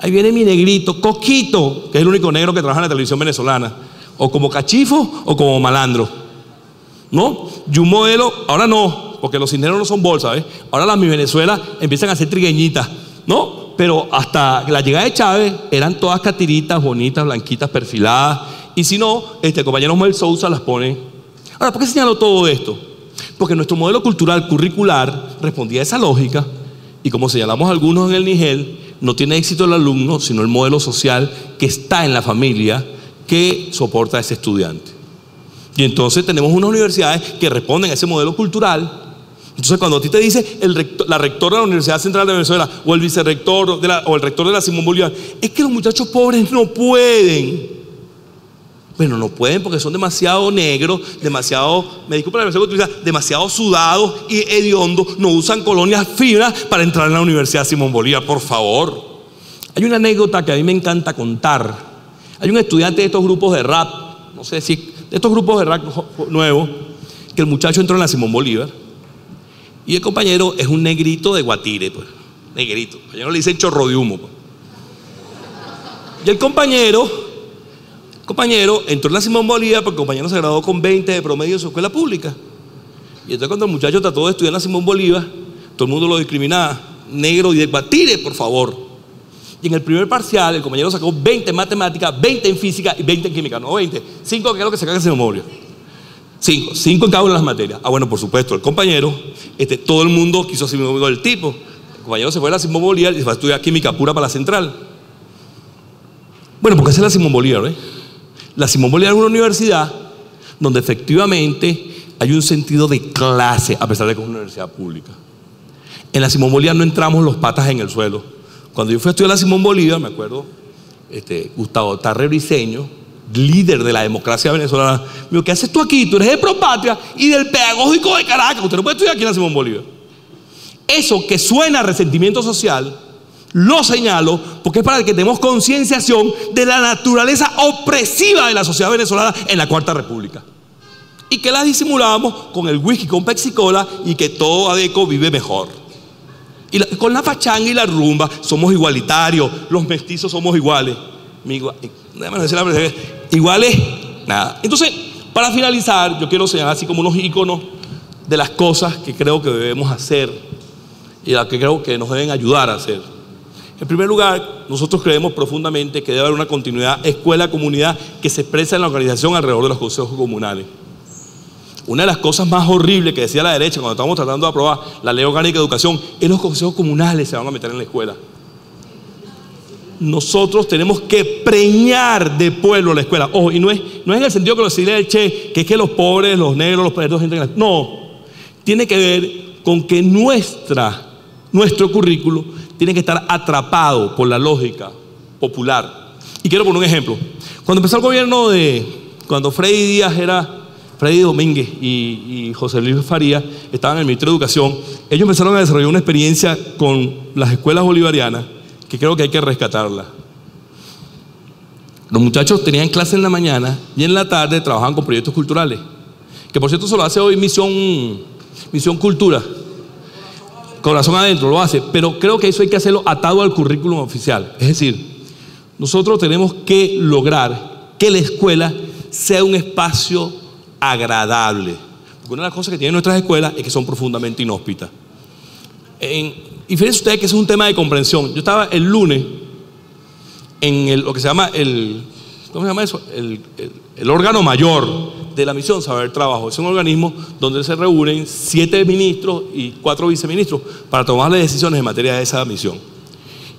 Ahí viene mi negrito, Coquito, que es el único negro que trabaja en la televisión venezolana, o como cachifo o como malandro, ¿no? Y un modelo, ahora no, porque los cisneros no son bolsas, ¿ves? Ahora las mi Venezuela empiezan a ser trigueñitas, ¿no? Pero hasta la llegada de Chávez eran todas catiritas, bonitas, blanquitas, perfiladas, y si no, el compañero Mel Sousa las pone. Ahora, ¿por qué señalo todo esto? Porque nuestro modelo cultural curricular respondía a esa lógica, y como señalamos algunos en el Nigel, no tiene éxito el alumno, sino el modelo social que está en la familia que soporta a ese estudiante. Y entonces tenemos unas universidades que responden a ese modelo cultural. Entonces cuando a ti te dice la rectora de la Universidad Central de Venezuela o el vicerrector o el rector de la Simón Bolívar, es que los muchachos pobres no pueden. Bueno, no pueden porque son demasiado negros, demasiado, me disculpa la expresión que utiliza, demasiado sudados y hediondos, no usan colonias finas para entrar en la Universidad Simón Bolívar, por favor. Hay una anécdota que a mí me encanta contar. Hay un estudiante de estos grupos de rap, no sé si, de estos grupos de rap nuevos, que el muchacho entró en la Simón Bolívar y el compañero es un negrito de Guatire, pues, negrito, el compañero le dice chorro de humo, pues. Y el compañero entró en la Simón Bolívar porque el compañero se graduó con 20 de promedio en su escuela pública. Y entonces cuando el muchacho trató de estudiar en la Simón Bolívar, todo el mundo lo discriminaba, negro y de Guatire, por favor. Y en el primer parcial el compañero sacó 20 en matemáticas, 20 en física y 20 en química, no 20, 5 que es lo que se caga en Simón Bolívar. 5 en cada una de las materias. Ah, bueno, por supuesto, el compañero, todo el mundo quiso hacer el tipo. El compañero se fue a la Simón Bolívar y se fue a estudiar química pura para la central. Bueno, porque esa es la Simón Bolívar, ¿eh? La Simón Bolívar es una universidad donde efectivamente hay un sentido de clase, a pesar de que es una universidad pública. En la Simón Bolívar no entramos los patas en el suelo. Cuando yo fui a estudiar la Simón Bolívar, me acuerdo, Gustavo Tarre Briceño, líder de la democracia venezolana, me dijo, ¿qué haces tú aquí? Tú eres de Propatria y del Pedagógico de Caracas. Usted no puede estudiar aquí en la Simón Bolívar. Eso que suena a resentimiento social, lo señalo porque es para que tengamos concienciación de la naturaleza opresiva de la sociedad venezolana en la Cuarta República. Y que la disimulábamos con el whisky, con Pepsi Cola y que todo adeco vive mejor. Y con la pachanga y la rumba somos igualitarios, los mestizos somos iguales. Iguales, nada. Entonces, para finalizar, yo quiero señalar así como unos íconos de las cosas que creo que debemos hacer y las que creo que nos deben ayudar a hacer. En primer lugar, nosotros creemos profundamente que debe haber una continuidad escuela-comunidad que se expresa en la organización alrededor de los consejos comunales. Una de las cosas más horribles que decía la derecha cuando estábamos tratando de aprobar la ley orgánica de educación es los consejos comunales se van a meter en la escuela. Nosotros tenemos que preñar de pueblo la escuela. Ojo, y no es en el sentido que lo decía el Che, que es que los pobres, los negros, los perros entran en la... No, tiene que ver con que nuestro currículo tiene que estar atrapado por la lógica popular. Y quiero poner un ejemplo. Cuando empezó el gobierno cuando Freddy Domínguez y José Luis Farías estaban en el Ministerio de Educación, ellos empezaron a desarrollar una experiencia con las escuelas bolivarianas que creo que hay que rescatarla. Los muchachos tenían clase en la mañana y en la tarde trabajaban con proyectos culturales, que por cierto se lo hace hoy Misión Cultura. Corazón Adentro lo hace, pero creo que eso hay que hacerlo atado al currículum oficial. Es decir, nosotros tenemos que lograr que la escuela sea un espacio agradable. Porque una de las cosas que tienen nuestras escuelas es que son profundamente inhóspitas. Y fíjense ustedes que eso es un tema de comprensión. Yo estaba el lunes en lo que se llama ¿cómo se llama eso? El órgano mayor de la misión Saber Trabajo. Es un organismo donde se reúnen 7 ministros y 4 viceministros para tomar las decisiones en materia de esa misión.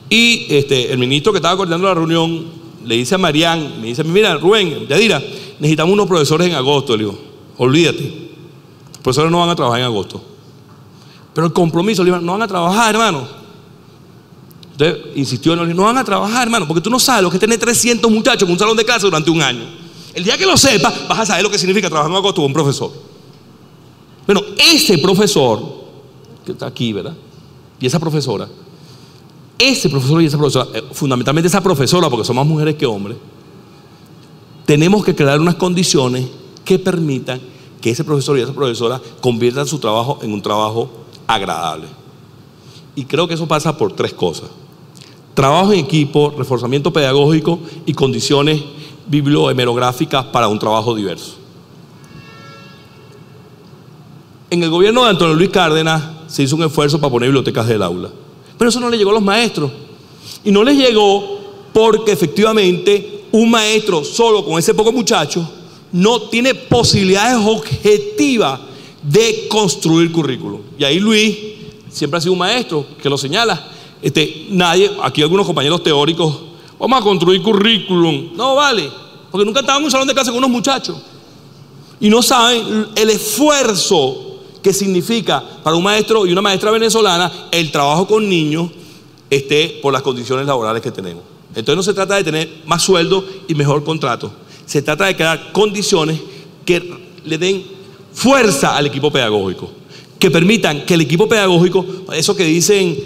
Y el ministro que estaba coordinando la reunión le dice a Marián, me dice, mira Rubén, Yadira, necesitamos unos profesores en agosto. Le digo, olvídate, los profesores no van a trabajar en agosto. Pero el compromiso, le digo, no van a trabajar, hermano. Entonces insistió, no van a trabajar, hermano, porque tú no sabes lo que es tener 300 muchachos en un salón de clase durante un año. El día que lo sepas, vas a saber lo que significa trabajar en agosto con un profesor. Bueno, ese profesor, que está aquí, ¿verdad? Y esa profesora, fundamentalmente esa profesora, porque son más mujeres que hombres, tenemos que crear unas condiciones que permitan que ese profesor y esa profesora conviertan su trabajo en un trabajo agradable. Y creo que eso pasa por 3 cosas. trabajo en equipo, reforzamiento pedagógico y condiciones bibliohemerográficas para un trabajo diverso. En el gobierno de Antonio Luis Cárdenas se hizo un esfuerzo para poner bibliotecas del aula, pero eso no le llegó a los maestros, y no les llegó porque efectivamente un maestro solo con ese poco muchacho no tiene posibilidades objetivas de construir currículum. Y ahí Luis siempre ha sido un maestro que lo señala. Nadie, aquí algunos compañeros teóricos, vamos a construir currículum. No vale, porque nunca estaban en un salón de clase con unos muchachos y no saben el esfuerzo que significa para un maestro y una maestra venezolana el trabajo con niños por las condiciones laborales que tenemos. Entonces no se trata de tener más sueldo y mejor contrato, se trata de crear condiciones que le den fuerza al equipo pedagógico, que permitan que el equipo pedagógico, eso que dicen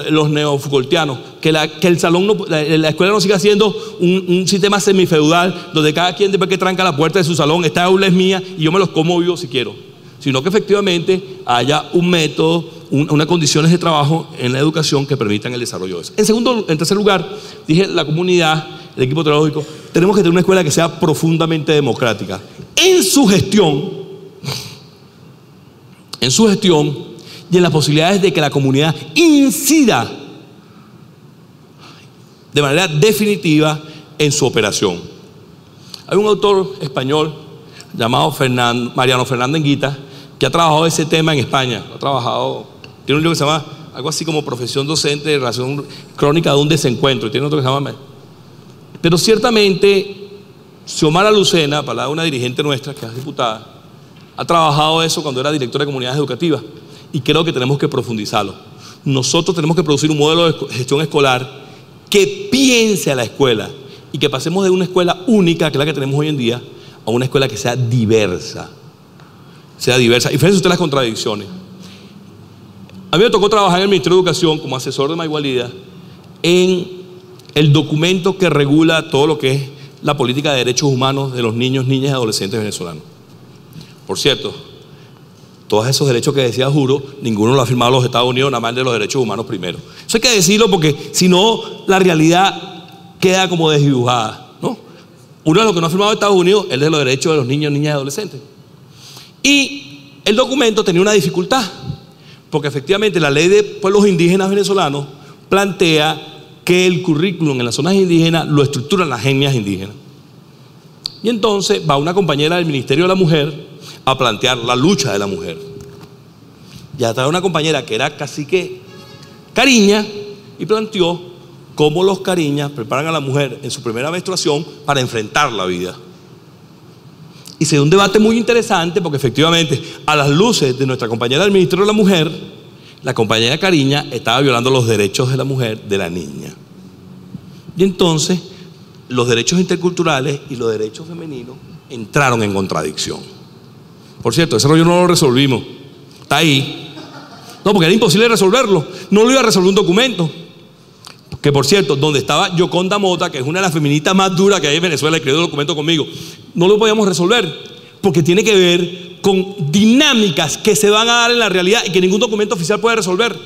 los neofoucaultianos, que el salón, la escuela no siga siendo un sistema semifeudal donde cada quien después que tranca la puerta de su salón, esta aula es mía y yo me los como vivo si quiero, sino que efectivamente haya un método, unas condiciones de trabajo en la educación que permitan el desarrollo de eso. En tercer lugar, dije la comunidad, el equipo pedagógico, tenemos que tener una escuela que sea profundamente democrática en su gestión y en las posibilidades de que la comunidad incida de manera definitiva en su operación. Hay un autor español llamado Mariano Fernández Guita que ha trabajado ese tema en España. Tiene un libro que se llama algo así como Profesión Docente de Relación Crónica de un Desencuentro, y tiene otro que se llama... Pero ciertamente Xiomara Lucena, para una dirigente nuestra que es diputada, ha trabajado eso cuando era directora de comunidades educativas, y creo que tenemos que profundizarlo. Nosotros tenemos que producir un modelo de gestión escolar que piense a la escuela y que pasemos de una escuela única, que es la que tenemos hoy en día, a una escuela que sea diversa. Y fíjense usted las contradicciones. A mí me tocó trabajar en el Ministerio de Educación como asesor de Maigualida en el documento que regula todo lo que es la política de derechos humanos de los niños, niñas y adolescentes venezolanos. Por cierto, todos esos derechos que decía Juro, ninguno lo ha firmado los Estados Unidos, nada más de los derechos humanos primero. Eso hay que decirlo porque si no, la realidad queda como desdibujada, ¿no? Uno de los que no ha firmado Estados Unidos es el de los derechos de los niños, niñas y adolescentes. Y el documento tenía una dificultad, porque efectivamente la ley de pueblos indígenas venezolanos plantea que el currículum en las zonas indígenas lo estructuran las etnias indígenas. Y entonces va una compañera del Ministerio de la Mujer a plantear la lucha de la mujer. Y atrás una compañera que era cacique Cariña y planteó cómo los Cariñas preparan a la mujer en su primera menstruación para enfrentar la vida. Y se dio un debate muy interesante porque efectivamente a las luces de nuestra compañera del Ministerio de la Mujer, la compañera Cariña estaba violando los derechos de la mujer, de la niña. Y entonces los derechos interculturales y los derechos femeninos entraron en contradicción. Por cierto, ese rollo no lo resolvimos, está ahí. No, porque era imposible resolverlo, no lo iba a resolver un documento. Que por cierto, donde estaba Yoconda Mota, que es una de las feministas más duras que hay en Venezuela, escribió el documento conmigo, no lo podíamos resolver, porque tiene que ver con dinámicas que se van a dar en la realidad y que ningún documento oficial puede resolver.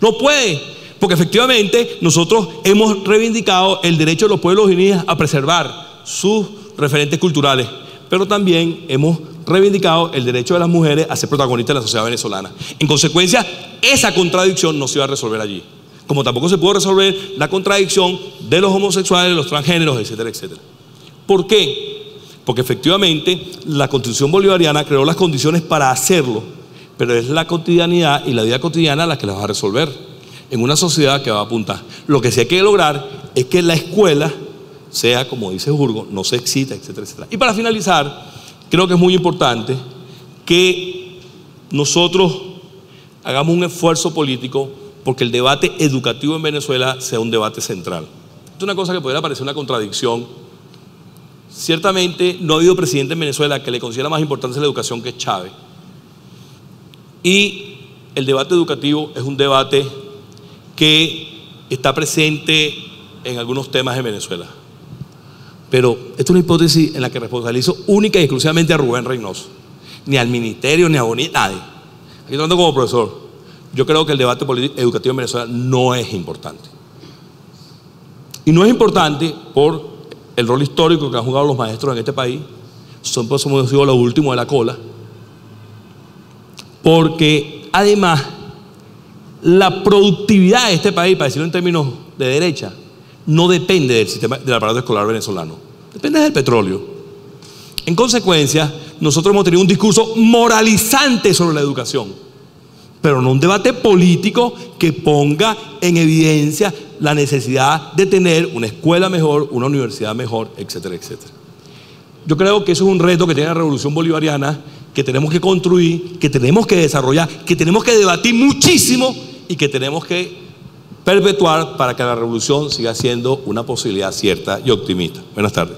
No puede, porque efectivamente nosotros hemos reivindicado el derecho de los pueblos indígenas a preservar sus referentes culturales, pero también hemos reivindicado el derecho de las mujeres a ser protagonistas de la sociedad venezolana. En consecuencia, esa contradicción no se iba a resolver allí, como tampoco se pudo resolver la contradicción de los homosexuales, los transgéneros, etcétera, etcétera. ¿Por qué? Porque efectivamente la Constitución bolivariana creó las condiciones para hacerlo, pero es la cotidianidad y la vida cotidiana la que las va a resolver en una sociedad que va a apuntar. Lo que sí hay que lograr es que la escuela sea, como dice Burgo, no se excita, etcétera, etcétera. Y para finalizar, creo que es muy importante que nosotros hagamos un esfuerzo político porque el debate educativo en Venezuela sea un debate central. Esto es una cosa que podría parecer una contradicción. Ciertamente no ha habido presidente en Venezuela que le considera más importante la educación que Chávez. Y el debate educativo es un debate que está presente en algunos temas en Venezuela. Pero esto es una hipótesis en la que responsabilizo única y exclusivamente a Rubén Reynoso, ni al ministerio, ni a Bonilla, nadie. Aquí hablando como profesor, yo creo que el debate educativo en Venezuela no es importante. Y no es importante por el rol histórico que han jugado los maestros en este país. Hemos sido los últimos de la cola. Porque además, la productividad de este país, para decirlo en términos de derecha, no depende del sistema del aparato escolar venezolano. Depende del petróleo. En consecuencia, nosotros hemos tenido un discurso moralizante sobre la educación, pero no un debate político que ponga en evidencia la necesidad de tener una escuela mejor, una universidad mejor, etcétera, etcétera. Yo creo que eso es un reto que tiene la revolución bolivariana, que tenemos que construir, que tenemos que desarrollar, que tenemos que debatir muchísimo y que tenemos que perpetuar para que la revolución siga siendo una posibilidad cierta y optimista. Buenas tardes.